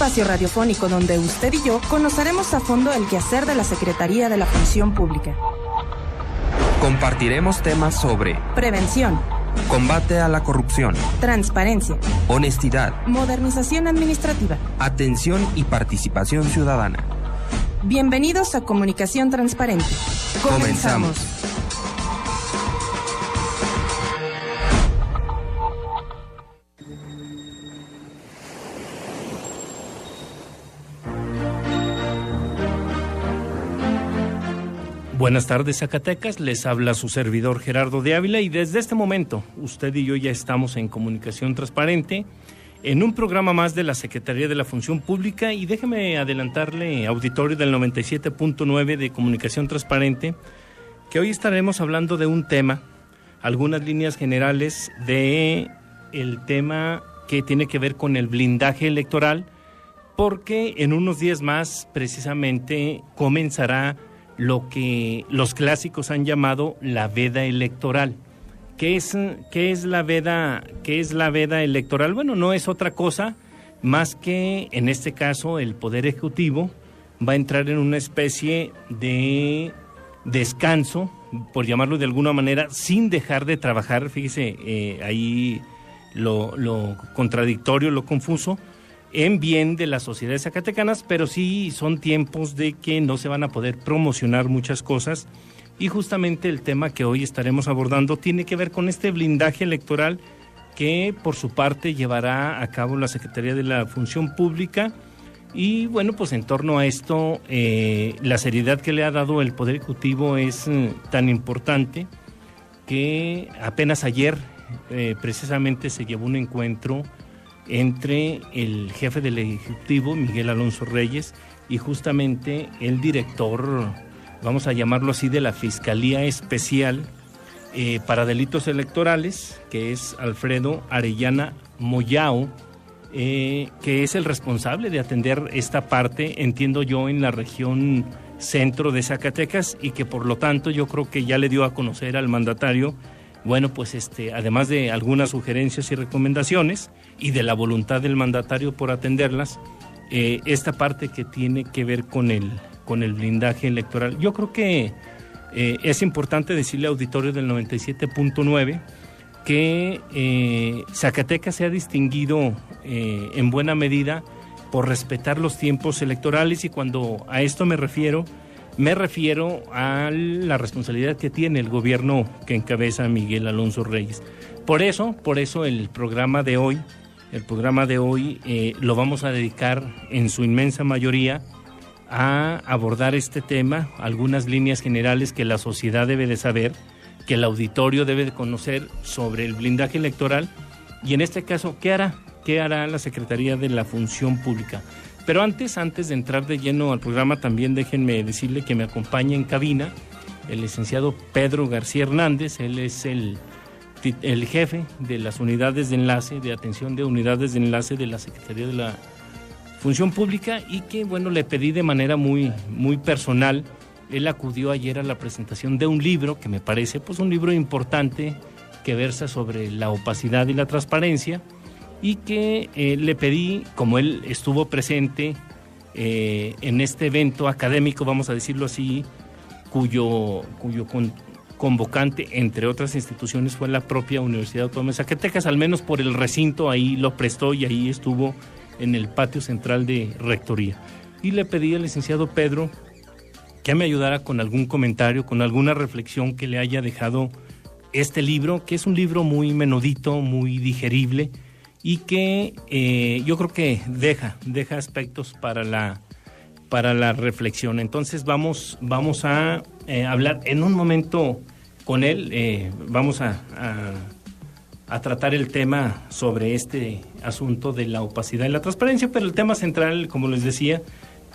espacio radiofónico donde usted y yo conoceremos a fondo el quehacer de la Secretaría de la Función Pública. Compartiremos temas sobre prevención, combate a la corrupción, transparencia, honestidad, modernización administrativa, atención y participación ciudadana. Bienvenidos a Comunicación Transparente. Comenzamos. Buenas tardes, Zacatecas, les habla su servidor Gerardo de Ávila y desde este momento usted y yo ya estamos en Comunicación Transparente en un programa más de la Secretaría de la Función Pública y déjeme adelantarle, auditorio del 97.9 de Comunicación Transparente, que hoy estaremos hablando de un tema, algunas líneas generales de el tema que tiene que ver con el blindaje electoral, porque en unos días más precisamente comenzará lo que los clásicos han llamado la veda electoral. ¿Qué es la veda electoral? Bueno, no es otra cosa más que, en este caso, el Poder Ejecutivo va a entrar en una especie de descanso, por llamarlo de alguna manera, sin dejar de trabajar. Fíjese, ahí lo contradictorio, lo confuso, en bien de las sociedades zacatecanas, pero sí son tiempos de que no se van a poder promocionar muchas cosas y justamente el tema que hoy estaremos abordando tiene que ver con este blindaje electoral que por su parte llevará a cabo la Secretaría de la Función Pública y bueno, pues en torno a esto la seriedad que le ha dado el Poder Ejecutivo es tan importante que apenas ayer precisamente se llevó un encuentro entre el jefe del Ejecutivo, Miguel Alonso Reyes, y justamente el director, vamos a llamarlo así, de la Fiscalía Especial para Delitos Electorales, que es Alfredo Arellana Moyao, que es el responsable de atender esta parte, entiendo yo, en la región centro de Zacatecas, y que por lo tanto yo creo que ya le dio a conocer al mandatario, bueno, pues además de algunas sugerencias y recomendaciones y de la voluntad del mandatario por atenderlas, esta parte que tiene que ver con el blindaje electoral. Yo creo que es importante decirle al auditorio del 97.9 que Zacatecas se ha distinguido en buena medida por respetar los tiempos electorales y cuando a esto me refiero a la responsabilidad que tiene el gobierno que encabeza Miguel Alonso Reyes. Por eso el programa de hoy lo vamos a dedicar en su inmensa mayoría a abordar este tema, algunas líneas generales que la sociedad debe de saber, que el auditorio debe de conocer sobre el blindaje electoral y en este caso, ¿qué hará la Secretaría de la Función Pública? Pero antes de entrar de lleno al programa, también déjenme decirle que me acompaña en cabina el licenciado Pedro García Hernández. Él es el jefe de las unidades de enlace, de atención de unidades de enlace de la Secretaría de la Función Pública y que, bueno, le pedí de manera muy, muy personal. Él acudió ayer a la presentación de un libro que me parece pues un libro importante que versa sobre la opacidad y la transparencia. Y que le pedí, como él estuvo presente en este evento académico, vamos a decirlo así, cuyo convocante, entre otras instituciones, fue la propia Universidad Autónoma de Zacatecas, al menos por el recinto ahí lo prestó y ahí estuvo en el patio central de Rectoría. Y le pedí al licenciado Pedro que me ayudara con algún comentario, con alguna reflexión que le haya dejado este libro, que es un libro muy menudito, muy digerible, y que yo creo que deja aspectos para la reflexión. Entonces vamos a hablar en un momento con él, vamos a tratar el tema sobre este asunto de la opacidad y la transparencia, pero el tema central, como les decía,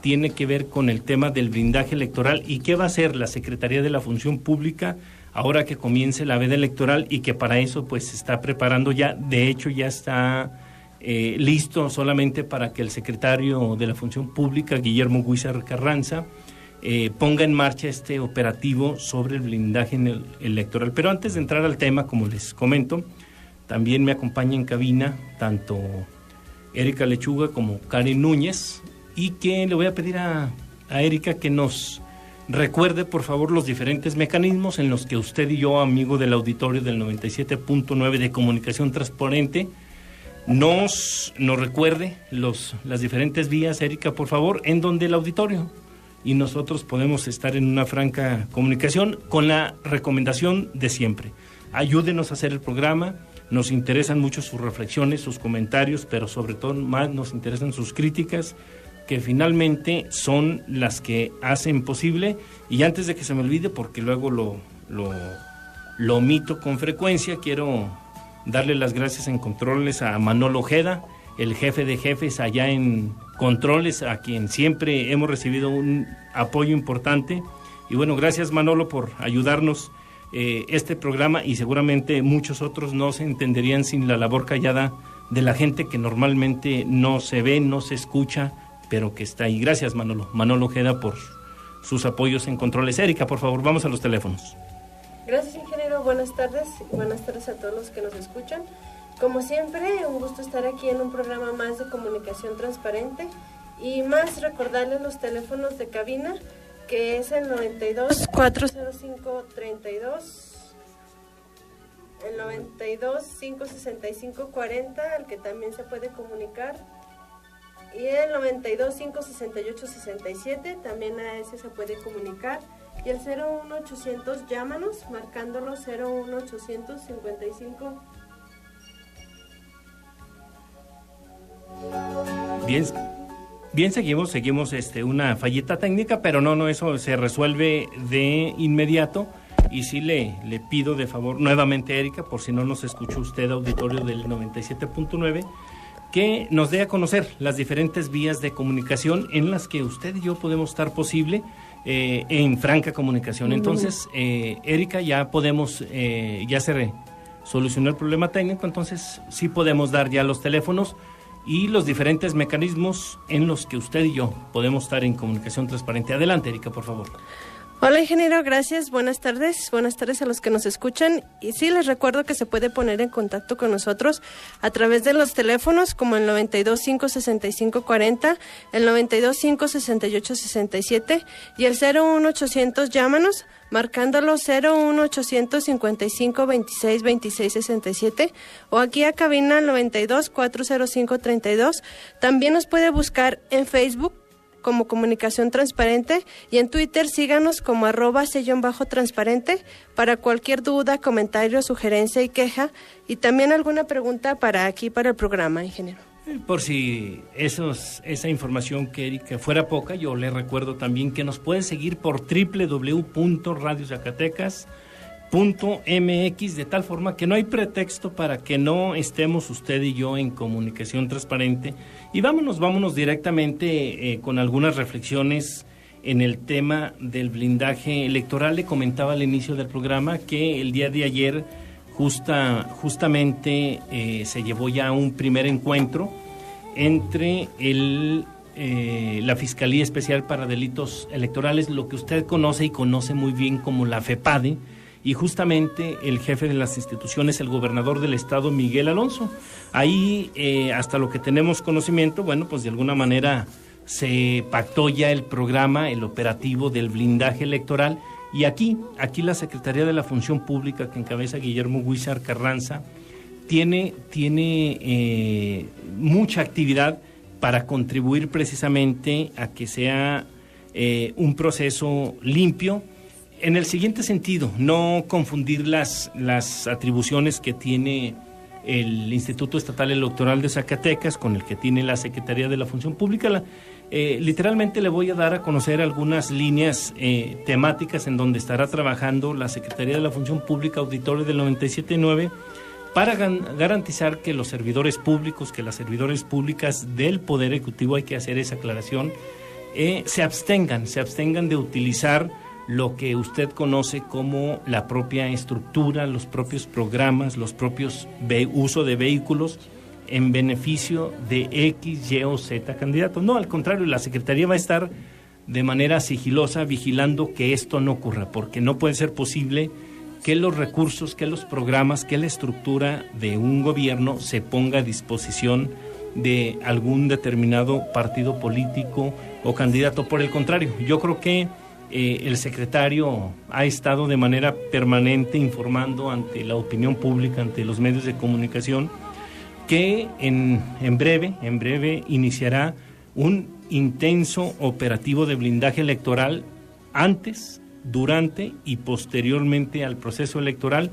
tiene que ver con el tema del blindaje electoral y qué va a hacer la Secretaría de la Función Pública ahora que comience la veda electoral y que para eso pues se está preparando ya, de hecho ya está listo solamente para que el secretario de la Función Pública, Guillermo Guízar Carranza, ponga en marcha este operativo sobre el blindaje electoral. Pero antes de entrar al tema, como les comento, también me acompaña en cabina tanto Erika Lechuga como Karen Núñez, y que le voy a pedir a Erika que nos recuerde, por favor, los diferentes mecanismos en los que usted y yo, amigo del auditorio del 97.9 de Comunicación Transparente, nos recuerde las diferentes vías, Erika, por favor, en donde el auditorio y nosotros podemos estar en una franca comunicación con la recomendación de siempre. Ayúdenos a hacer el programa, nos interesan mucho sus reflexiones, sus comentarios, pero sobre todo más nos interesan sus críticas, que finalmente son las que hacen posible. Y antes de que se me olvide, porque luego lo omito con frecuencia, quiero darle las gracias en controles a Manolo Ojeda, el jefe de jefes allá en controles, a quien siempre hemos recibido un apoyo importante. Y bueno, gracias Manolo por ayudarnos este programa, y seguramente muchos otros no se entenderían sin la labor callada de la gente que normalmente no se ve, no se escucha, pero que está ahí. Gracias Manolo Ojeda, por sus apoyos en controles. Erika, por favor, vamos a los teléfonos. Gracias, ingeniero. Buenas tardes a todos los que nos escuchan. Como siempre, un gusto estar aquí en un programa más de Comunicación Transparente, y más recordarles los teléfonos de cabina, que es el 92-405-32, el 92-565-40, al que también se puede comunicar, y el 92-568-67, también a ese se puede comunicar, y el 01800, llámanos, marcándolo 01800 55. Bien, seguimos una fallita técnica, pero no, eso se resuelve de inmediato. Y sí le pido de favor nuevamente, Erika, por si no nos escuchó usted, auditorio del 97.9, que nos dé a conocer las diferentes vías de comunicación en las que usted y yo podemos estar posible en franca comunicación. Entonces, Erika, ya podemos, ya se solucionó el problema técnico, entonces sí podemos dar ya los teléfonos y los diferentes mecanismos en los que usted y yo podemos estar en comunicación transparente. Adelante, Erika, por favor. Hola, ingeniero, gracias. Buenas tardes a los que nos escuchan. Y sí, les recuerdo que se puede poner en contacto con nosotros a través de los teléfonos como el 92-565-40, el 92-568-67 y el 01800, llámanos, marcándolo 01800 55 26 26 67, o aquí a cabina 92-405-32. También nos puede buscar en Facebook como Comunicación Transparente, y en Twitter síganos como @_transparente para cualquier duda, comentario, sugerencia y queja, y también alguna pregunta para el programa, ingeniero. Por si esa información que fuera poca, yo le recuerdo también que nos pueden seguir por www.radiozacatecas.mx, de tal forma que no hay pretexto para que no estemos usted y yo en comunicación transparente. Y vámonos directamente con algunas reflexiones en el tema del blindaje electoral. Le comentaba al inicio del programa que el día de ayer justamente se llevó ya un primer encuentro entre la Fiscalía Especial para Delitos Electorales, lo que usted conoce y conoce muy bien como la FEPADE, y justamente el jefe de las instituciones, el gobernador del estado, Miguel Alonso. Ahí, hasta lo que tenemos conocimiento, bueno, pues de alguna manera se pactó ya el programa, el operativo del blindaje electoral, y aquí la Secretaría de la Función Pública, que encabeza Guillermo Huízar Carranza, tiene mucha actividad para contribuir precisamente a que sea un proceso limpio, en el siguiente sentido: no confundir las atribuciones que tiene el Instituto Estatal Electoral de Zacatecas con el que tiene la Secretaría de la Función Pública. Literalmente le voy a dar a conocer algunas líneas temáticas en donde estará trabajando la Secretaría de la Función Pública, auditorio del 97.9, para garantizar que los servidores públicos, que las servidoras públicas del Poder Ejecutivo, hay que hacer esa aclaración, se abstengan de utilizar lo que usted conoce como la propia estructura, los propios programas, los propios uso de vehículos en beneficio de X, Y o Z candidatos. No, al contrario, la Secretaría va a estar de manera sigilosa vigilando que esto no ocurra, porque no puede ser posible que los recursos, que los programas, que la estructura de un gobierno se ponga a disposición de algún determinado partido político o candidato. Por el contrario, yo creo que el secretario ha estado de manera permanente informando ante la opinión pública, ante los medios de comunicación, que en breve iniciará un intenso operativo de blindaje electoral antes, durante y posteriormente al proceso electoral,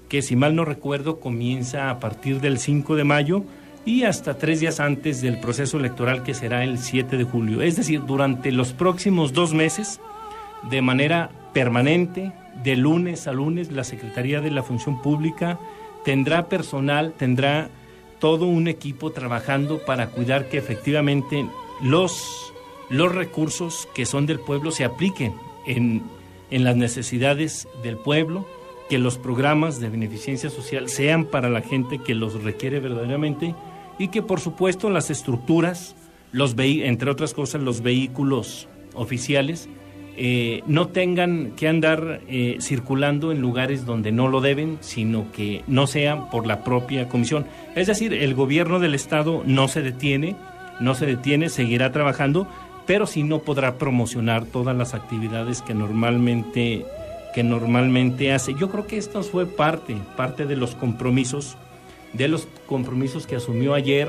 que si mal no recuerdo comienza a partir del 5 de mayo y hasta 3 días antes del proceso electoral, que será el 7 de julio. Es decir, durante los próximos 2 meses, de manera permanente, de lunes a lunes, la Secretaría de la Función Pública tendrá personal, tendrá todo un equipo trabajando para cuidar que efectivamente los recursos que son del pueblo se apliquen en las necesidades del pueblo, que los programas de beneficencia social sean para la gente que los requiere verdaderamente, y que por supuesto las estructuras, entre otras cosas los vehículos oficiales, no tengan que andar circulando en lugares donde no lo deben, sino que no sean por la propia comisión. Es decir, el gobierno del Estado no se detiene, seguirá trabajando, pero sí no podrá promocionar todas las actividades que normalmente hace. Yo creo que esto fue parte de los compromisos que asumió ayer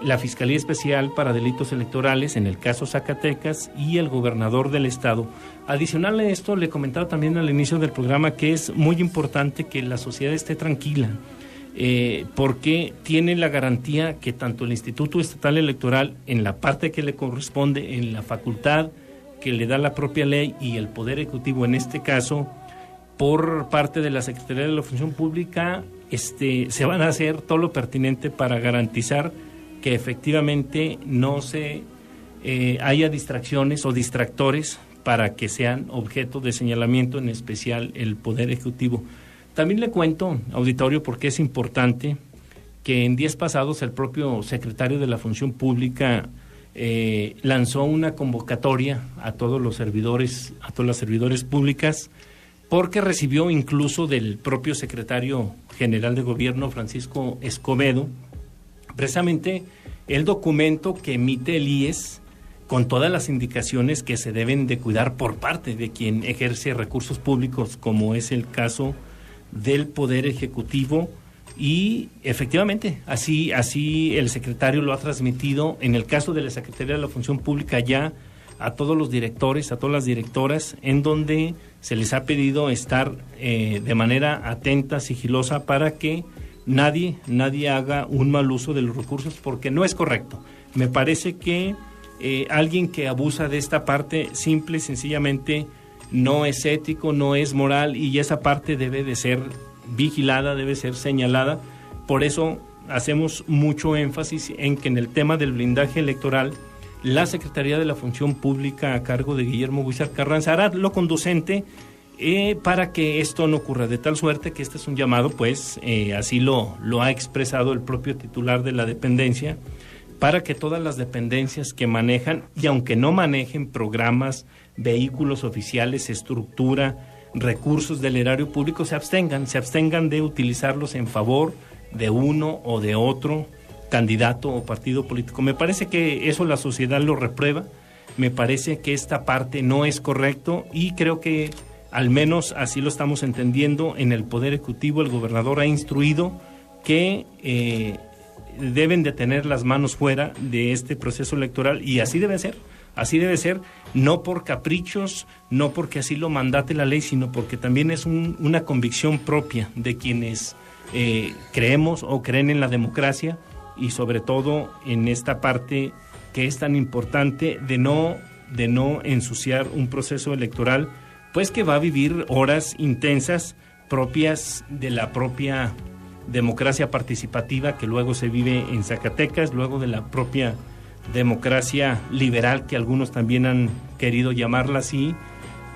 la Fiscalía Especial para Delitos Electorales, en el caso Zacatecas, y el gobernador del estado. Adicional a esto, le comentaba también al inicio del programa que es muy importante que la sociedad esté tranquila, porque tiene la garantía que tanto el Instituto Estatal Electoral, en la parte que le corresponde, en la facultad que le da la propia ley, y el Poder Ejecutivo, en este caso, por parte de la Secretaría de la Función Pública, se van a hacer todo lo pertinente para garantizar que efectivamente no se haya distracciones o distractores para que sean objeto de señalamiento, en especial el Poder Ejecutivo. También le cuento, auditorio, porque es importante, que en días pasados el propio secretario de la Función Pública lanzó una convocatoria a todos los servidores, a todas las servidoras públicas, porque recibió incluso del propio secretario general de Gobierno, Francisco Escobedo, precisamente el documento que emite el IES con todas las indicaciones que se deben de cuidar por parte de quien ejerce recursos públicos, como es el caso del Poder Ejecutivo. Y efectivamente, así el secretario lo ha transmitido en el caso de la Secretaría de la Función Pública ya a todos los directores, a todas las directoras, en donde se les ha pedido estar de manera atenta, sigilosa, para que nadie haga un mal uso de los recursos, porque no es correcto. Me parece que alguien que abusa de esta parte simple y sencillamente no es ético, no es moral, y esa parte debe de ser vigilada, debe ser señalada. Por eso hacemos mucho énfasis en que en el tema del blindaje electoral, la Secretaría de la Función Pública, a cargo de Guillermo Huizar Carranza, hará lo conducente para que esto no ocurra, de tal suerte que este es un llamado, pues así lo ha expresado el propio titular de la dependencia, para que todas las dependencias que manejan, y aunque no manejen programas, vehículos oficiales, estructura, recursos del erario público, se abstengan de utilizarlos en favor de uno o de otro candidato o partido político. Me parece que eso la sociedad lo reprueba, me parece que esta parte no es correcto, y creo que al menos así lo estamos entendiendo en el Poder Ejecutivo. El gobernador ha instruido que deben de tener las manos fuera de este proceso electoral, y así debe ser, no por caprichos, no porque así lo mandate la ley, sino porque también es una convicción propia de quienes creemos o creen en la democracia, y sobre todo en esta parte que es tan importante de no ensuciar un proceso electoral, pues que va a vivir horas intensas propias de la propia democracia participativa que luego se vive en Zacatecas, luego de la propia democracia liberal, que algunos también han querido llamarla así,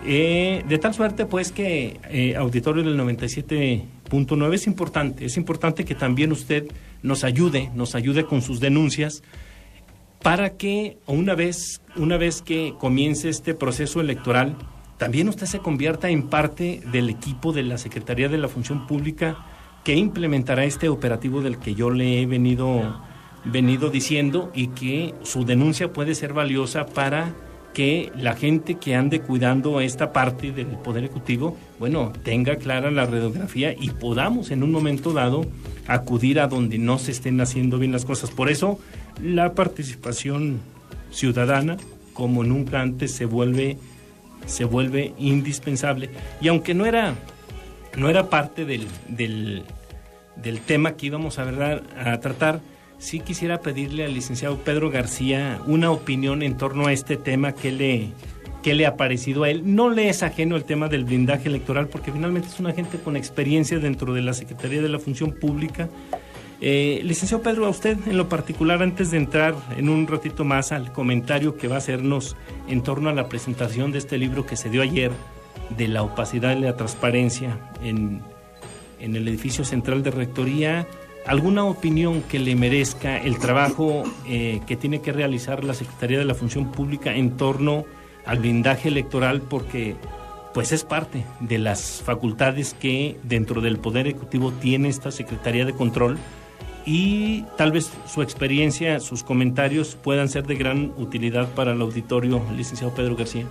de tal suerte pues que auditorio del 97.9, es importante que también usted nos ayude con sus denuncias, para que una vez que comience este proceso electoral, también usted se convierta en parte del equipo de la Secretaría de la Función Pública que implementará este operativo del que yo le he venido venido diciendo y que su denuncia puede ser valiosa para que la gente que ande cuidando esta parte del Poder Ejecutivo, bueno, tenga clara la radiografía y podamos en un momento dado acudir a donde no se estén haciendo bien las cosas. Por eso la participación ciudadana, como nunca antes, se vuelve indispensable. Y aunque no era parte del tema que íbamos a tratar, sí quisiera pedirle al licenciado Pedro García una opinión en torno a este tema. ¿Qué le ha parecido a él? No le es ajeno el tema del blindaje electoral, porque finalmente es un agente con experiencia dentro de la Secretaría de la Función Pública. Licenciado Pedro, a usted en lo particular, antes de entrar en un ratito más al comentario que va a hacernos en torno a la presentación de este libro que se dio ayer, de la opacidad y la transparencia en el edificio central de Rectoría, ¿alguna opinión que le merezca el trabajo que tiene que realizar la Secretaría de la Función Pública en torno al blindaje electoral? Porque pues es parte de las facultades que dentro del Poder Ejecutivo tiene esta Secretaría de Control, y tal vez su experiencia, sus comentarios puedan ser de gran utilidad para el auditorio. Licenciado Pedro García.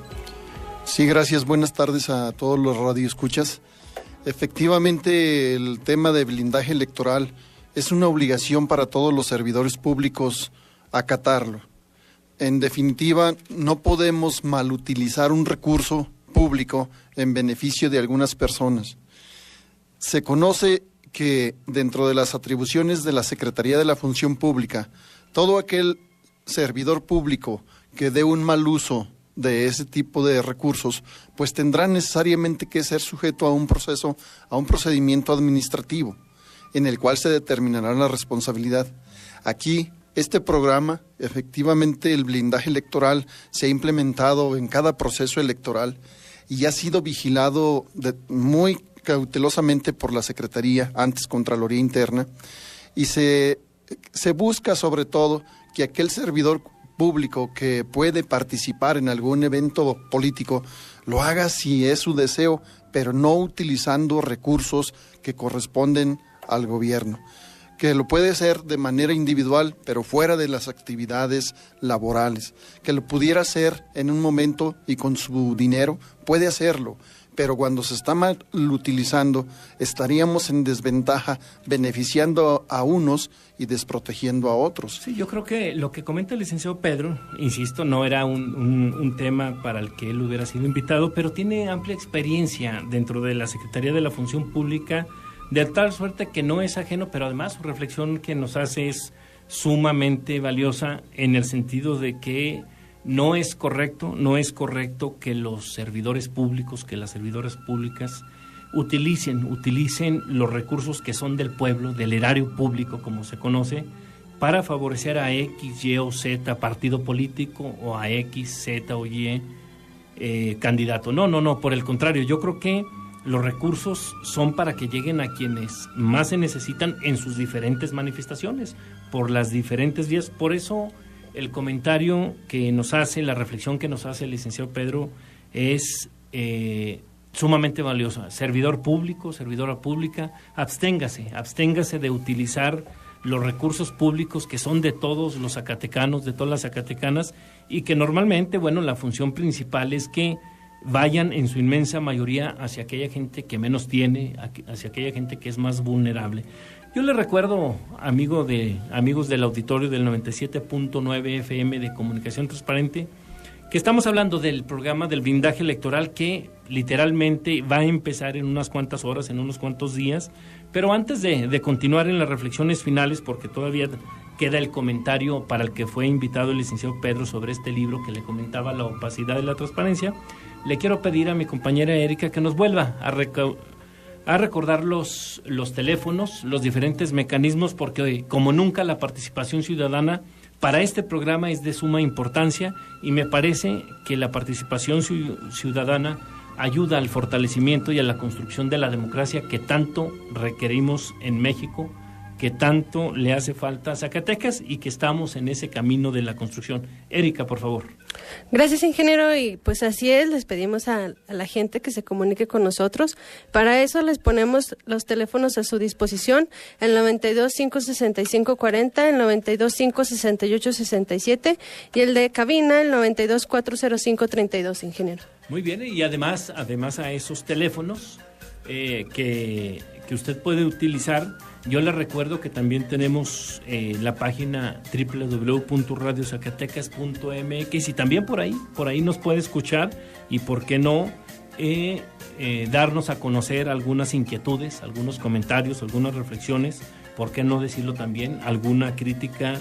Sí, gracias. Buenas tardes a todos los radioescuchas. Efectivamente, el tema de blindaje electoral es una obligación para todos los servidores públicos acatarlo. En definitiva, no podemos malutilizar un recurso público en beneficio de algunas personas. Se conoce que dentro de las atribuciones de la Secretaría de la Función Pública, todo aquel servidor público que dé un mal uso de ese tipo de recursos, pues tendrá necesariamente que ser sujeto a un procedimiento administrativo, en el cual se determinará la responsabilidad. Aquí, este programa, efectivamente, el blindaje electoral se ha implementado en cada proceso electoral y ha sido vigilado muy cautelosamente por la Secretaría, antes Contraloría Interna, y se busca sobre todo que aquel servidor público que puede participar en algún evento político lo haga si es su deseo, pero no utilizando recursos que corresponden al gobierno, que lo puede hacer de manera individual, pero fuera de las actividades laborales, que lo pudiera hacer en un momento y con su dinero, puede hacerlo, pero cuando se está mal utilizando, estaríamos en desventaja, beneficiando a unos y desprotegiendo a otros. Sí, yo creo que lo que comenta el licenciado Pedro, insisto, no era un tema para el que él hubiera sido invitado, pero tiene amplia experiencia dentro de la Secretaría de la Función Pública, de tal suerte que no es ajeno, pero además su reflexión que nos hace es sumamente valiosa, en el sentido de que no es correcto que los servidores públicos, que las servidoras públicas utilicen los recursos que son del pueblo, del erario público, como se conoce, para favorecer a X, Y o Z partido político, o a X, Z o Y candidato. No, por el contrario, yo creo que los recursos son para que lleguen a quienes más se necesitan en sus diferentes manifestaciones, por las diferentes vías. Por eso el comentario que nos hace, la reflexión que nos hace el licenciado Pedro es sumamente valiosa. Servidor público, servidora pública, absténgase de utilizar los recursos públicos que son de todos los zacatecanos, de todas las zacatecanas, y que normalmente, bueno, la función principal es que vayan en su inmensa mayoría hacia aquella gente que menos tiene, hacia aquella gente que es más vulnerable. Yo le recuerdo, amigos del auditorio del 97.9 FM de Comunicación Transparente, que estamos hablando del programa del blindaje electoral, que literalmente va a empezar en unas cuantas horas, en unos cuantos días. Pero antes de continuar en las reflexiones finales, porque todavía queda el comentario para el que fue invitado el licenciado Pedro sobre este libro que le comentaba, La opacidad y la transparencia, le quiero pedir a mi compañera Erika que nos vuelva a recordar los teléfonos, los diferentes mecanismos, porque hoy, como nunca, la participación ciudadana para este programa es de suma importancia, y me parece que la participación ciudadana ayuda al fortalecimiento y a la construcción de la democracia que tanto requerimos en México, que tanto le hace falta a Zacatecas, y que estamos en ese camino de la construcción. Erika, por favor. Gracias, ingeniero, y pues así es, les pedimos a la gente que se comunique con nosotros. Para eso les ponemos los teléfonos a su disposición, el 92-565-40, el 92-568-67 y el de cabina, el 92-405-32, ingeniero. Muy bien, y además a esos teléfonos que usted puede utilizar, yo le recuerdo que también tenemos la página www.radiozacatecas.mx y también por ahí nos puede escuchar y por qué no darnos a conocer algunas inquietudes, algunos comentarios, algunas reflexiones, por qué no decirlo también, alguna crítica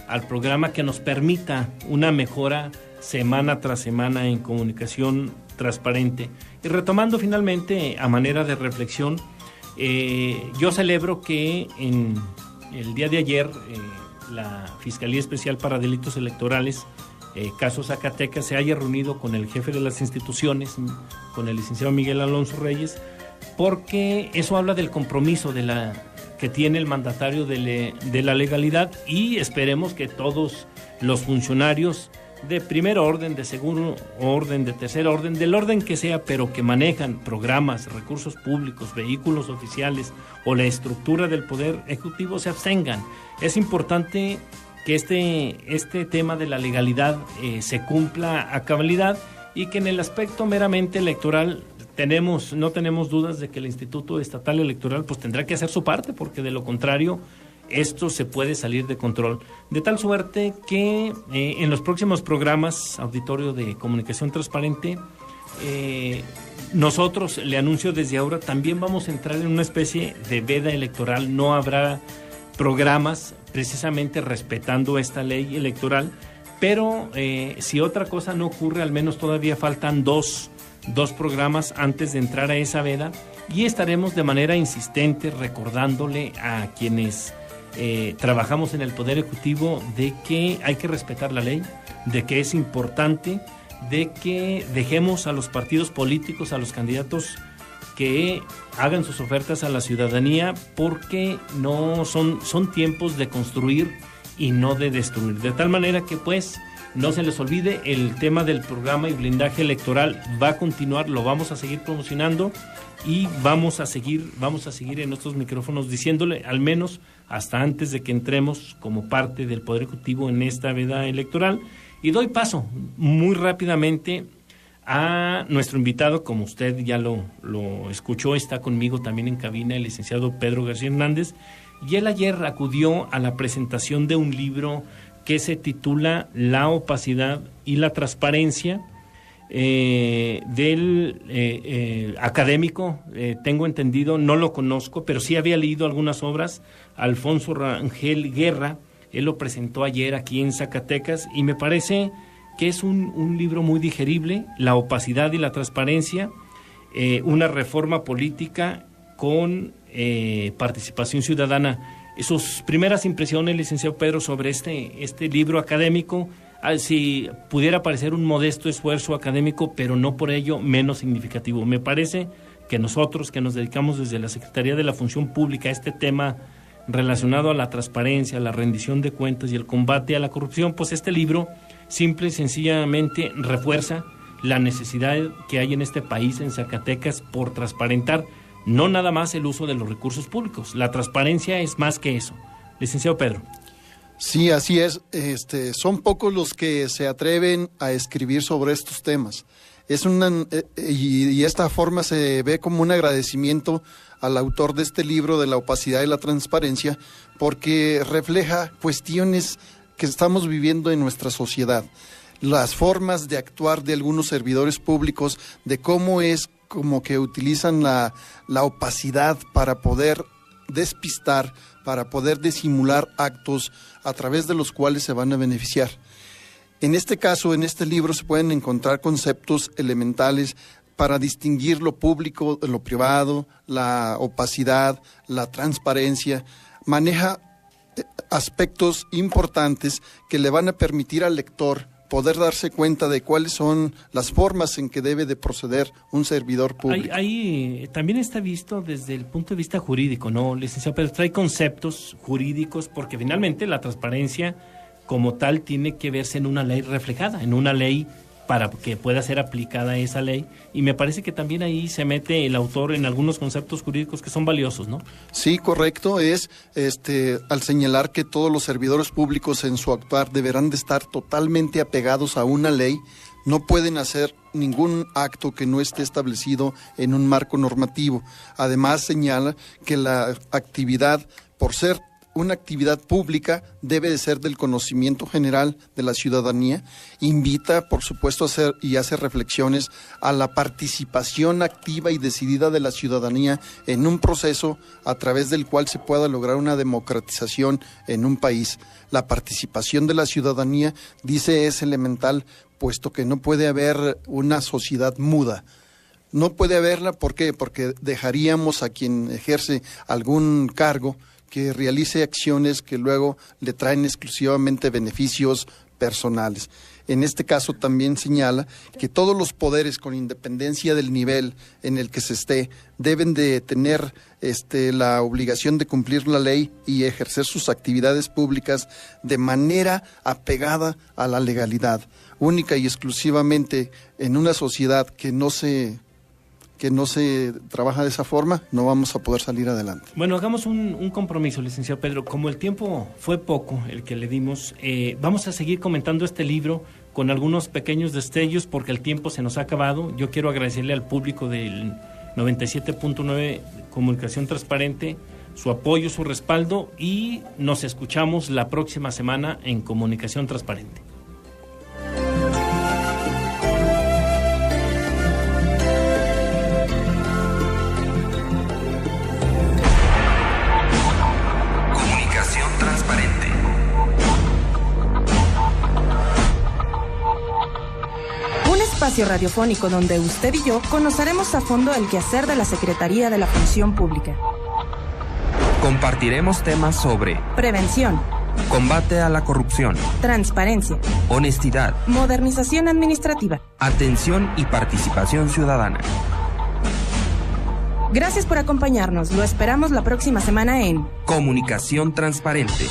al programa que nos permita una mejora semana tras semana en comunicación transparente. Y retomando finalmente a manera de reflexión, yo celebro que en el día de ayer la Fiscalía Especial para Delitos Electorales, caso Zacatecas, se haya reunido con el jefe de las instituciones, con el licenciado Miguel Alonso Reyes, porque eso habla del compromiso que tiene el mandatario de la legalidad, y esperemos que todos los funcionarios de primer orden, de segundo orden, de tercer orden, del orden que sea, pero que manejan programas, recursos públicos, vehículos oficiales o la estructura del Poder Ejecutivo se abstengan. Es importante que este tema de la legalidad se cumpla a cabalidad y que en el aspecto meramente electoral no tenemos dudas de que el Instituto Estatal Electoral pues tendrá que hacer su parte, porque de lo contrario esto se puede salir de control, de tal suerte que en los próximos programas, Auditorio de Comunicación Transparente, nosotros, le anuncio desde ahora, también vamos a entrar en una especie de veda electoral. No habrá programas precisamente respetando esta ley electoral, pero si otra cosa no ocurre, al menos todavía faltan dos programas antes de entrar a esa veda, y estaremos de manera insistente recordándole a quienes trabajamos en el Poder Ejecutivo de que hay que respetar la ley, de que es importante, de que dejemos a los partidos políticos, a los candidatos, que hagan sus ofertas a la ciudadanía, porque no son tiempos de construir y no de destruir. De tal manera que pues no se les olvide, el tema del programa y blindaje electoral va a continuar, lo vamos a seguir promocionando y vamos a seguir en nuestros micrófonos diciéndole, al menos hasta antes de que entremos como parte del Poder Ejecutivo en esta veda electoral. Y doy paso muy rápidamente a nuestro invitado, como usted ya lo escuchó, está conmigo también en cabina el licenciado Pedro García Hernández, y él ayer acudió a la presentación de un libro que se titula La opacidad y la transparencia, del académico, tengo entendido, no lo conozco, pero sí había leído algunas obras, Alfonso Rangel Guerra. Él lo presentó ayer aquí en Zacatecas y me parece que es un libro muy digerible, La opacidad y la transparencia, una reforma política con participación ciudadana. Sus primeras impresiones, licenciado Pedro, sobre este libro académico, si pudiera parecer un modesto esfuerzo académico, pero no por ello menos significativo. Me parece que nosotros, que nos dedicamos desde la Secretaría de la Función Pública a este tema relacionado a la transparencia, la rendición de cuentas y el combate a la corrupción, pues este libro simple y sencillamente refuerza la necesidad que hay en este país, en Zacatecas, por transparentar no nada más el uso de los recursos públicos. La transparencia es más que eso. Licenciado Pedro. Sí, así es. Son pocos los que se atreven a escribir sobre estos temas. Y esta forma se ve como un agradecimiento al autor de este libro de La opacidad y la transparencia, porque refleja cuestiones que estamos viviendo en nuestra sociedad. Las formas de actuar de algunos servidores públicos, de cómo es como que utilizan la opacidad para poder despistar, para poder disimular actos a través de los cuales se van a beneficiar. En este caso, en este libro se pueden encontrar conceptos elementales para distinguir lo público de lo privado, la opacidad, la transparencia. Maneja aspectos importantes que le van a permitir al lector poder darse cuenta de cuáles son las formas en que debe de proceder un servidor público. Ahí también está visto desde el punto de vista jurídico, ¿no, licenciado? Pero trae conceptos jurídicos, porque finalmente la transparencia como tal tiene que verse en una ley reflejada, en una ley para que pueda ser aplicada esa ley, y me parece que también ahí se mete el autor en algunos conceptos jurídicos que son valiosos, ¿no? Sí, correcto, es al señalar que todos los servidores públicos en su actuar deberán de estar totalmente apegados a una ley, no pueden hacer ningún acto que no esté establecido en un marco normativo. Además señala que la actividad, por ser una actividad pública, debe de ser del conocimiento general de la ciudadanía. Invita, por supuesto, a hacer reflexiones a la participación activa y decidida de la ciudadanía en un proceso a través del cual se pueda lograr una democratización en un país. La participación de la ciudadanía, dice, es elemental, puesto que no puede haber una sociedad muda. No puede haberla, ¿por qué? Porque dejaríamos a quien ejerce algún cargo que realice acciones que luego le traen exclusivamente beneficios personales. En este caso también señala que todos los poderes, con independencia del nivel en el que se esté, deben de tener la obligación de cumplir la ley y ejercer sus actividades públicas de manera apegada a la legalidad. Única y exclusivamente en una sociedad que no se trabaja de esa forma, no vamos a poder salir adelante. Bueno, hagamos un compromiso, licenciado Pedro. Como el tiempo fue poco el que le dimos, vamos a seguir comentando este libro con algunos pequeños destellos porque el tiempo se nos ha acabado. Yo quiero agradecerle al público del 97.9 Comunicación Transparente su apoyo, su respaldo, y nos escuchamos la próxima semana en Comunicación Transparente. Espacio radiofónico donde usted y yo conoceremos a fondo el quehacer de la Secretaría de la Función Pública. Compartiremos temas sobre prevención, combate a la corrupción, transparencia, honestidad, modernización administrativa, atención y participación ciudadana. Gracias por acompañarnos. Lo esperamos la próxima semana en Comunicación Transparente.